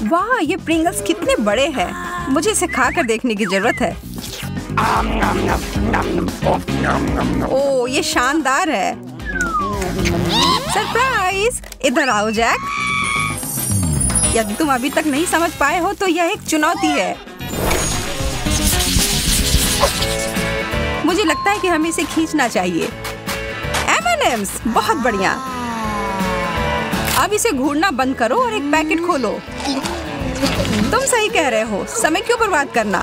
वाह, ये प्रिंगल्स कितने बड़े हैं। मुझे इसे खाकर देखने की जरूरत है। ओह, ये शानदार है। सरप्राइज! इधर आओ जैक। यदि तुम अभी तक नहीं समझ पाए हो तो यह एक चुनौती है। मुझे लगता है कि हमें इसे खींचना चाहिए। M&M's, बहुत बढ़िया। अब इसे घूरना बंद करो और एक पैकेट खोलो। तुम सही कह रहे हो, समय क्यों बर्बाद करना।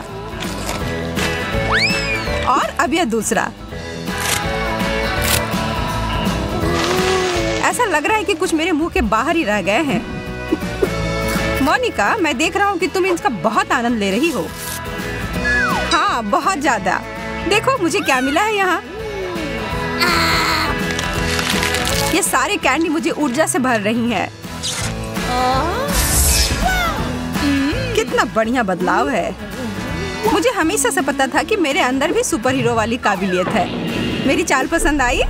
और अब यह दूसरा। ऐसा लग रहा है कि कुछ मेरे मुंह के बाहर ही रह गए हैं। मोनिका, मैं देख रहा हूँ कि तुम इसका बहुत आनंद ले रही हो। हाँ, बहुत ज्यादा। देखो मुझे क्या मिला है यहाँ। ये सारे कैंडी मुझे ऊर्जा से भर रही हैं। कितना बढ़िया बदलाव है। मुझे हमेशा से पता था कि मेरे अंदर भी सुपर हीरो वाली काबिलियत है। मेरी चाल पसंद आई?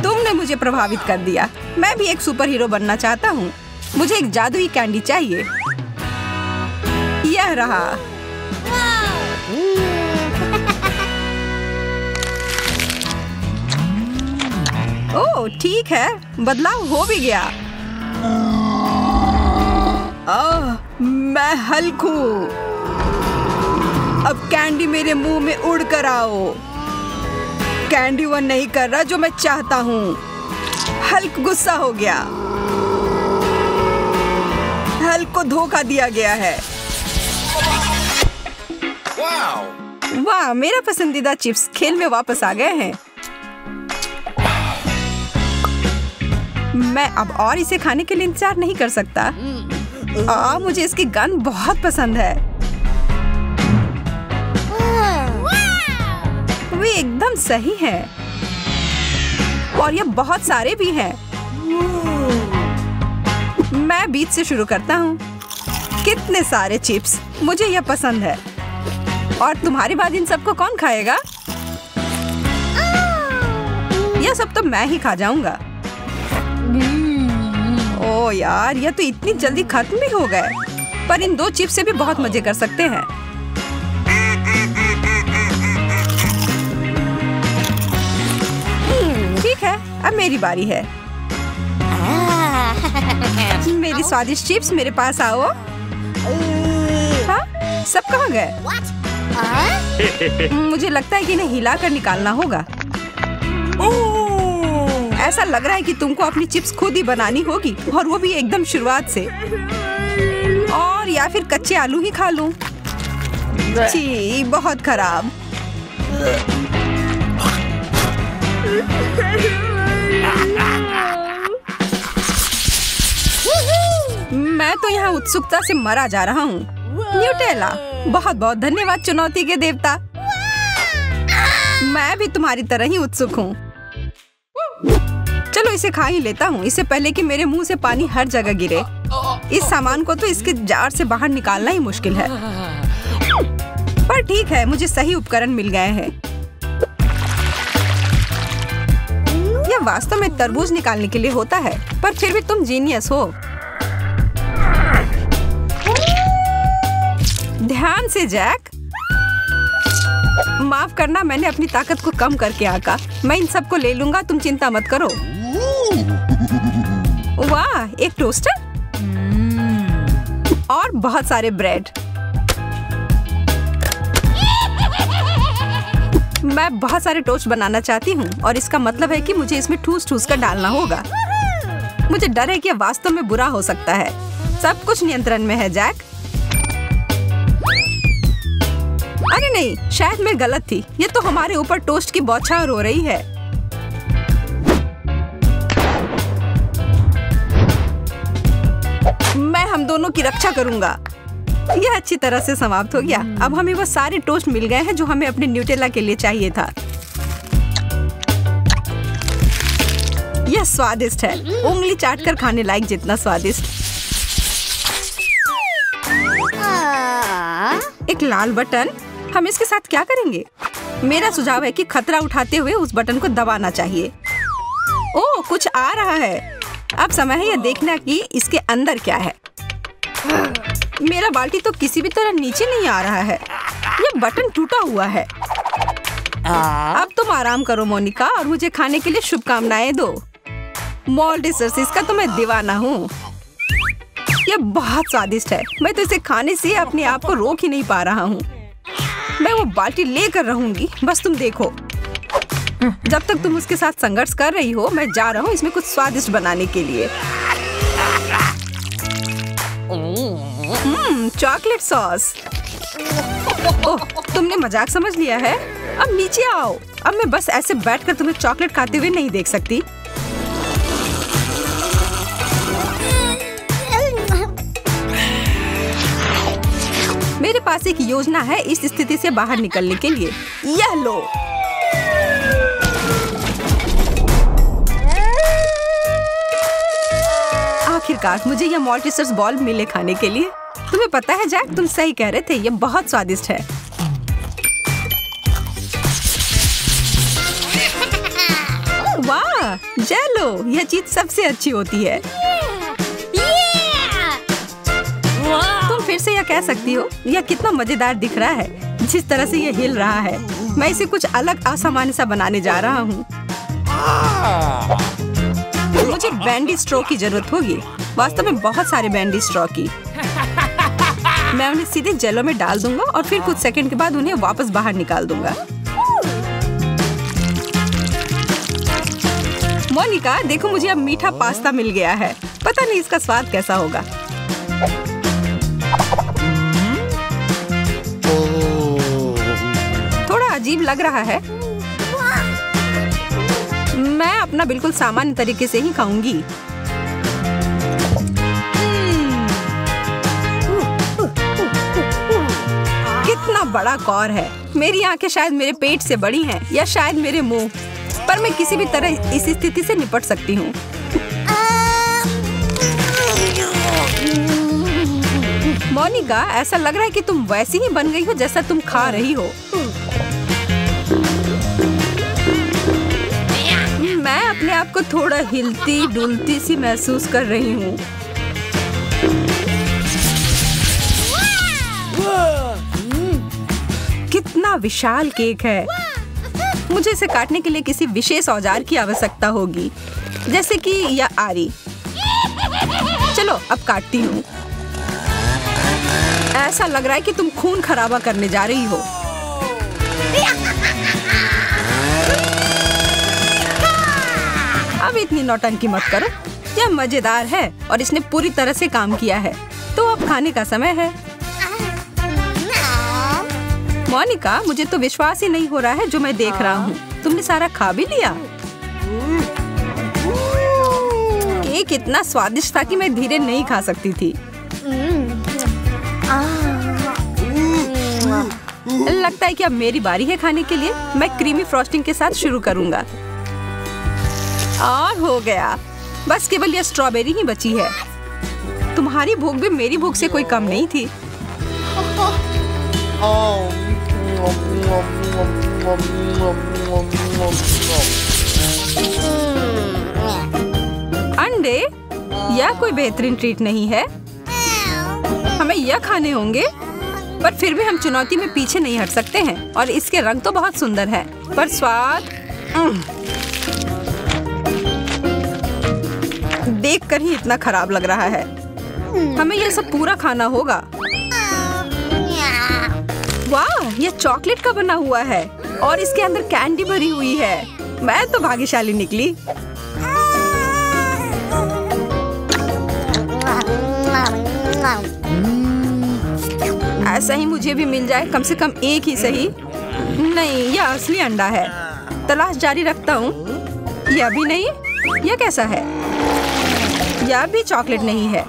तुमने मुझे प्रभावित कर दिया। मैं भी एक सुपर हीरो बनना चाहता हूँ। मुझे एक जादुई कैंडी चाहिए। यह रहा। ओह, ठीक है, बदलाव हो भी गया। मैं हल्क हूँ। अब कैंडी मेरे मुंह में उड़ कर आओ। कैंडी वो नहीं कर रहा जो मैं चाहता हूँ। हल्क गुस्सा हो गया। हल्क को धोखा दिया गया है। वाह, मेरा पसंदीदा चिप्स खेल में वापस आ गए हैं। मैं अब और इसे खाने के लिए इंतजार नहीं कर सकता। मुझे इसकी गंध बहुत पसंद है। वे एकदम सही है। और ये बहुत सारे भी हैं। मैं बीच से शुरू करता हूँ। कितने सारे चिप्स, मुझे यह पसंद है। और तुम्हारे बाद इन सबको कौन खाएगा? यह सब तो मैं ही खा जाऊंगा। ओह यार, यह तो इतनी जल्दी खत्म भी हो गए। पर इन 2 चिप्स से भी बहुत मजे कर सकते हैं। ठीक है, अब मेरी बारी है। मेरी स्वादिष्ट चिप्स, मेरे पास आओ। हाँ, सब कहाँ गए? मुझे लगता है कि इन्हें हिलाकर निकालना होगा। ऐसा लग रहा है कि तुमको अपनी चिप्स खुद ही बनानी होगी, और वो भी एकदम शुरुआत से। और या फिर कच्चे आलू ही खा लूं। छी, बहुत खराब। मैं तो यहाँ उत्सुकता से मरा जा रहा हूँ। न्यूटेला, बहुत बहुत धन्यवाद चुनौती के देवता। मैं भी तुम्हारी तरह ही उत्सुक हूँ। चलो इसे खा ही लेता हूँ, इससे पहले कि मेरे मुंह से पानी हर जगह गिरे। इस सामान को तो इसके जार से बाहर निकालना ही मुश्किल है। पर ठीक है, मुझे सही उपकरण मिल गए हैं। यह वास्तव में तरबूज निकालने के लिए होता है, पर फिर भी तुम जीनियस हो। ध्यान से जैक। माफ करना, मैंने अपनी ताकत को कम करके आंका। मैं इन सबको ले लूंगा, तुम चिंता मत करो। वाह, एक टोस्टर और बहुत सारे ब्रेड। मैं बहुत सारे टोस्ट बनाना चाहती हूँ, और इसका मतलब है कि मुझे इसमें ठूस ठूस कर डालना होगा। मुझे डर है कि यह वास्तव में बुरा हो सकता है। सब कुछ नियंत्रण में है जैक। अरे नहीं, शायद मैं गलत थी। ये तो हमारे ऊपर टोस्ट की बौछार हो रही है। मैं हम दोनों की रक्षा करूंगा। यह अच्छी तरह से समाप्त हो गया। अब हमें वो सारे टोस्ट मिल गए हैं जो हमें अपने न्यूटेला के लिए चाहिए था। यह स्वादिष्ट है, उंगली चाटकर खाने लायक जितना स्वादिष्ट। एक लाल बटन, हम इसके साथ क्या करेंगे? मेरा सुझाव है कि खतरा उठाते हुए उस बटन को दबाना चाहिए। ओह, कुछ आ रहा है। अब समय है यह देखना कि इसके अंदर क्या है। मेरा बाल्टी तो किसी भी तरह नीचे नहीं आ रहा है। ये बटन टूटा हुआ है। अब तुम आराम करो मोनिका और मुझे खाने के लिए शुभकामनाएं दो। मॉल्टिसर्स इसका तो मैं दीवाना हूँ। यह बहुत स्वादिष्ट है। मैं तो इसे खाने से अपने आप को रोक ही नहीं पा रहा हूँ। मैं वो बाल्टी लेकर रहूंगी, बस तुम देखो। जब तक तुम उसके साथ संघर्ष कर रही हो, मैं जा रहा हूँ इसमें कुछ स्वादिष्ट बनाने के लिए। Chocolate sauce. ओह, तुमने मजाक समझ लिया है। अब नीचे आओ। अब मैं बस ऐसे बैठकर तुम्हें चॉकलेट खाते हुए नहीं देख सकती। मेरे पास एक योजना है इस स्थिति से बाहर निकलने के लिए। यह लो। आखिरकार मुझे यह मॉल्टिसर्स बॉल मिले खाने के लिए। तुम्हें पता है जैक, तुम सही कह रहे थे, यह बहुत स्वादिष्ट है। वाह, जेलो, यह चीज सबसे अच्छी होती है। तुम फिर से यह कह सकती हो। यह कितना मजेदार दिख रहा है जिस तरह से यह हिल रहा है। मैं इसे कुछ अलग असामान्य सा बनाने जा रहा हूँ। मुझे बैंडी स्ट्रो की जरूरत होगी। वास्तव में बहुत सारे बैंडी स्ट्रो की। मैं उन्हें सीधे जेलो में डाल दूंगा और फिर कुछ सेकंड के बाद उन्हें वापस बाहर निकाल दूंगा। मोनिका, देखो मुझे अब मीठा पास्ता मिल गया है। पता नहीं इसका स्वाद कैसा होगा। थोड़ा अजीब लग रहा है। मैं अपना बिल्कुल सामान्य तरीके से ही खाऊंगी। कितना बड़ा कौर है। मेरी आंखें शायद मेरे पेट से बड़ी हैं या शायद मेरे मुंह, पर मैं किसी भी तरह इस स्थिति से निपट सकती हूँ। मोनिका, ऐसा लग रहा है कि तुम वैसी ही बन गई हो जैसा तुम खा रही हो। मैं अपने आप को थोड़ा हिलती डुलती सी महसूस कर रही हूँ। कितना विशाल केक है। मुझे इसे काटने के लिए किसी विशेष औजार की आवश्यकता होगी, जैसे कि यह आरी। चलो अब काटती हूँ। ऐसा लग रहा है कि तुम खून खराबा करने जा रही हो। अब इतनी नौटंकी मत करो। यह मजेदार है और इसने पूरी तरह से काम किया है। तो अब खाने का समय है। मोनिका, मुझे तो विश्वास ही नहीं हो रहा है जो मैं देख रहा हूँ। तुमने सारा खा भी लिया। केक इतना स्वादिष्ट था कि मैं धीरे नहीं खा सकती थी। लगता है कि अब मेरी बारी है खाने के लिए। मैं क्रीमी फ्रॉस्टिंग के साथ शुरू करूंगा। और हो गया। बस केवल यह स्ट्रॉबेरी ही बची है। तुम्हारी भूख भी मेरी भूख से कोई कम नहीं थी। अंडे, यह कोई बेहतरीन ट्रीट नहीं है। हमें यह खाने होंगे, पर फिर भी हम चुनौती में पीछे नहीं हट सकते हैं। और इसके रंग तो बहुत सुंदर है, पर स्वाद देखकर ही इतना खराब लग रहा है। हमें यह सब पूरा खाना होगा। वाह, यह चॉकलेट का बना हुआ है और इसके अंदर कैंडी भरी हुई है। मैं तो भाग्यशाली निकली। ऐसा ही मुझे भी मिल जाए, कम से कम एक ही सही। नहीं, यह असली अंडा है। तलाश जारी रखता हूँ। यह भी नहीं। यह कैसा है? यह भी चॉकलेट नहीं है।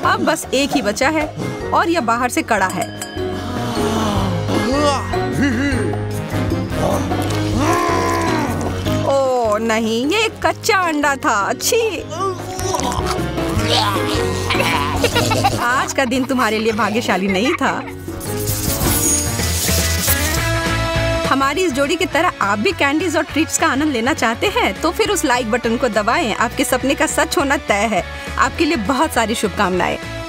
अब बस एक ही बचा है और यह बाहर से कड़ा है। ओह नहीं, ये एक कच्चा अंडा था। अच्छी। आज का दिन तुम्हारे लिए भाग्यशाली नहीं था। हमारी इस जोड़ी की तरह आप भी कैंडीज और ट्रीट्स का आनंद लेना चाहते हैं तो फिर उस लाइक बटन को दबाएं। आपके सपने का सच होना तय है। आपके लिए बहुत सारी शुभकामनाएं।